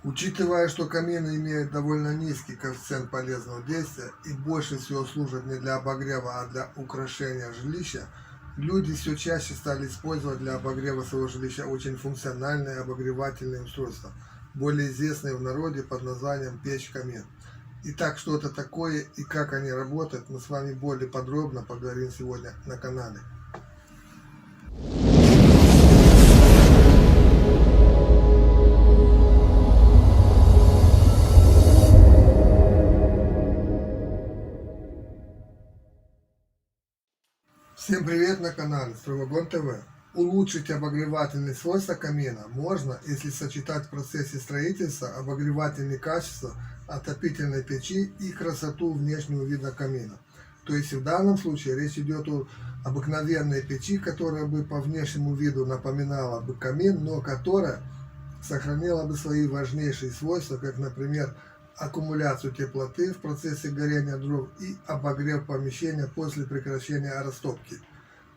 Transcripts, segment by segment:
Учитывая, что камины имеют довольно низкий коэффициент полезного действия и больше всего служат не для обогрева, а для украшения жилища, люди все чаще стали использовать для обогрева своего жилища очень функциональные обогревательные устройства, более известные в народе под названием печь-камин. Итак, что это такое и как они работают, мы с вами более подробно поговорим сегодня на канале. Всем привет на канале Стройвагон ТВ. Улучшить обогревательные свойства камина можно, если сочетать в процессе строительства обогревательные качества отопительной печи и красоту внешнего вида камина. То есть в данном случае речь идет о обыкновенной печи, которая бы по внешнему виду напоминала бы камин, но которая сохранила бы свои важнейшие свойства, как, например, аккумуляцию теплоты в процессе горения дров и обогрев помещения после прекращения растопки.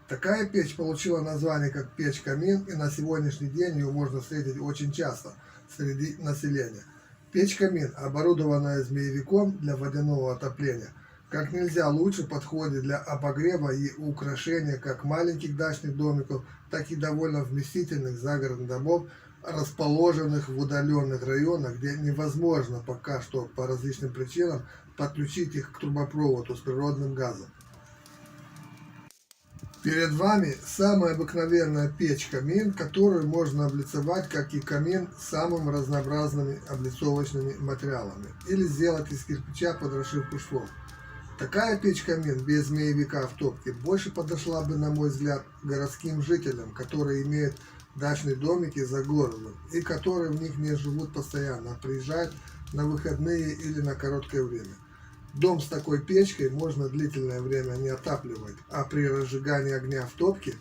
Такая печь получила название как печь-камин, и на сегодняшний день ее можно встретить очень часто среди населения. Печь-камин, оборудованная змеевиком для водяного отопления, как нельзя лучше подходит для обогрева и украшения как маленьких дачных домиков, так и довольно вместительных загородных домов, расположенных в удаленных районах, где невозможно пока что по различным причинам подключить их к трубопроводу с природным газом. Перед вами самая обыкновенная печь-камин, которую можно облицевать, как и камин, самыми разнообразными облицовочными материалами или сделать из кирпича под расшивку швов. Такая печь-камин без змеевика в топке больше подошла бы, на мой взгляд, городским жителям, которые имеют дачные домики за городом и которые в них не живут постоянно, а приезжают на выходные или на короткое время. Дом с такой печкой можно длительное время не отапливать, а при разжигании огня в топке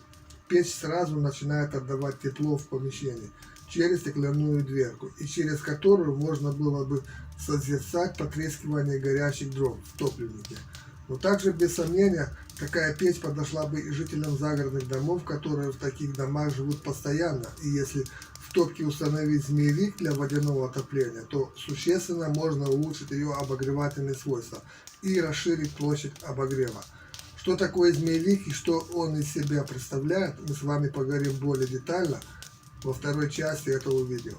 печь сразу начинает отдавать тепло в помещении через стеклянную дверку, и через которую можно было бы созерцать потрескивание горячих дров в топливнике. Но также, без сомнения, такая печь подошла бы и жителям загородных домов, которые в таких домах живут постоянно. И если в топке установить змеевик для водяного отопления, то существенно можно улучшить ее обогревательные свойства и расширить площадь обогрева. Что такое змеевик и что он из себя представляет, мы с вами поговорим более детально во второй части этого видео.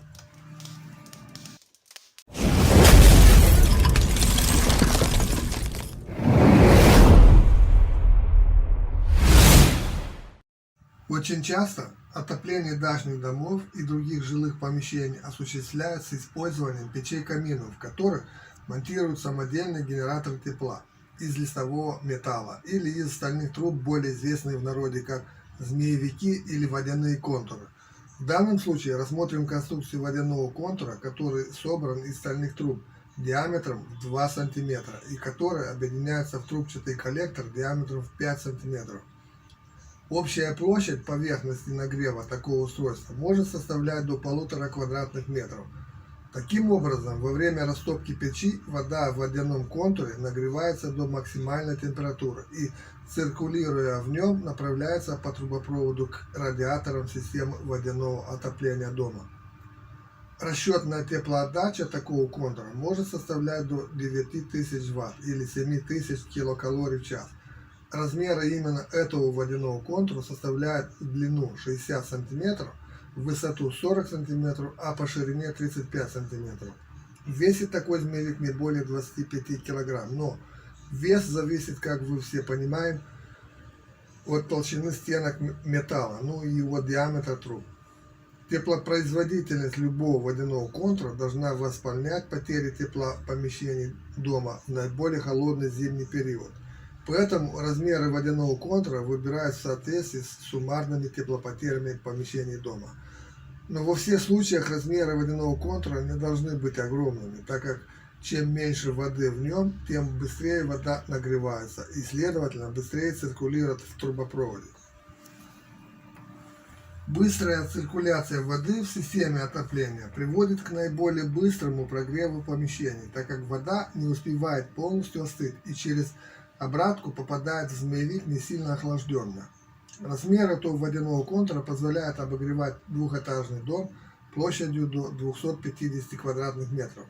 Очень часто отопление дачных домов и других жилых помещений осуществляется с использованием печей-каминов, в которых монтируют самодельный генератор тепла из листового металла или из стальных труб, более известные в народе как змеевики или водяные контуры. В данном случае рассмотрим конструкцию водяного контура, который собран из стальных труб диаметром в 2 см и который объединяется в трубчатый коллектор диаметром в 5 см. Общая площадь поверхности нагрева такого устройства может составлять до 1,5 квадратных метров. Таким образом, во время растопки печи вода в водяном контуре нагревается до максимальной температуры и, циркулируя в нем, направляется по трубопроводу к радиаторам системы водяного отопления дома. Расчетная теплоотдача такого контура может составлять до 9000 Вт или 7000 килокалорий в час. Размеры именно этого водяного контура составляют в длину 60 см, в высоту 40 см, а по ширине 35 см. Весит такой змеевик не более 25 кг, но вес зависит, как вы все понимаете, от толщины стенок металла, ну и его диаметра труб. Теплопроизводительность любого водяного контура должна восполнять потери тепла в помещении дома в наиболее холодный зимний период. Поэтому размеры водяного контура выбирают в соответствии с суммарными теплопотерями в помещении дома. Но во всех случаях размеры водяного контура не должны быть огромными, так как чем меньше воды в нем, тем быстрее вода нагревается и, следовательно, быстрее циркулирует в трубопроводе. Быстрая циркуляция воды в системе отопления приводит к наиболее быстрому прогреву помещений, так как вода не успевает полностью остыть и через обратку попадает в змеевик не сильно охлажденно. Размер этого водяного контура позволяет обогревать двухэтажный дом площадью до 250 квадратных метров.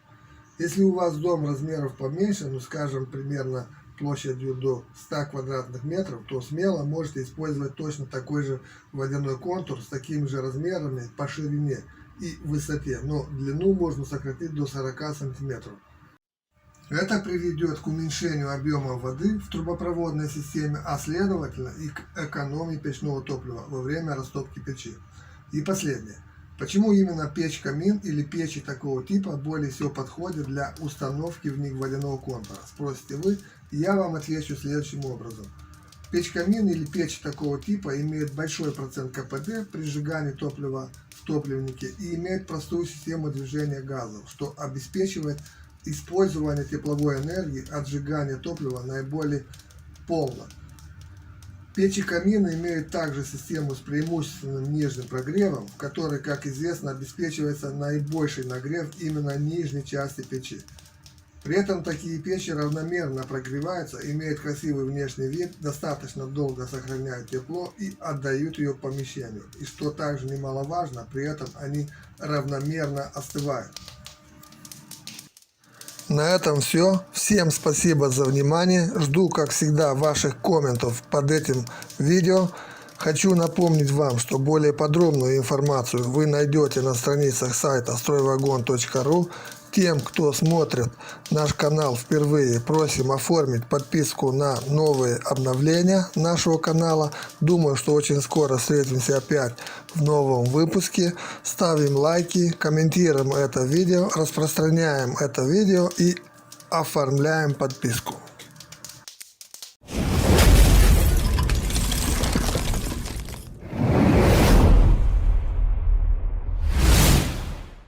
Если у вас дом размеров поменьше, ну скажем примерно площадью до 100 квадратных метров, то смело можете использовать точно такой же водяной контур с такими же размерами по ширине и высоте, но длину можно сократить до 40 сантиметров. Это приведет к уменьшению объема воды в трубопроводной системе, а следовательно и к экономии печного топлива во время растопки печи. И последнее. Почему именно печь-камин или печи такого типа более всего подходят для установки в них водяного контура? Спросите вы, и я вам отвечу следующим образом. Печь-камин или печь такого типа имеет большой процент КПД при сжигании топлива в топливнике и имеет простую систему движения газов, что обеспечивает использование тепловой энергии от сжигания топлива наиболее полно. Печи камина имеют также систему с преимущественным нижним прогревом, в которой, как известно, обеспечивается наибольший нагрев именно нижней части печи. При этом такие печи равномерно прогреваются, имеют красивый внешний вид, достаточно долго сохраняют тепло и отдают ее помещению. И что также немаловажно, при этом они равномерно остывают. На этом все. Всем спасибо за внимание. Жду, как всегда, ваших комментов под этим видео. Хочу напомнить вам, что более подробную информацию вы найдете на страницах сайта stroyvagon.ru. Тем, кто смотрит наш канал впервые, просим оформить подписку на новые обновления нашего канала. Думаю, что очень скоро встретимся опять в новом выпуске. Ставим лайки, комментируем это видео, распространяем это видео и оформляем подписку.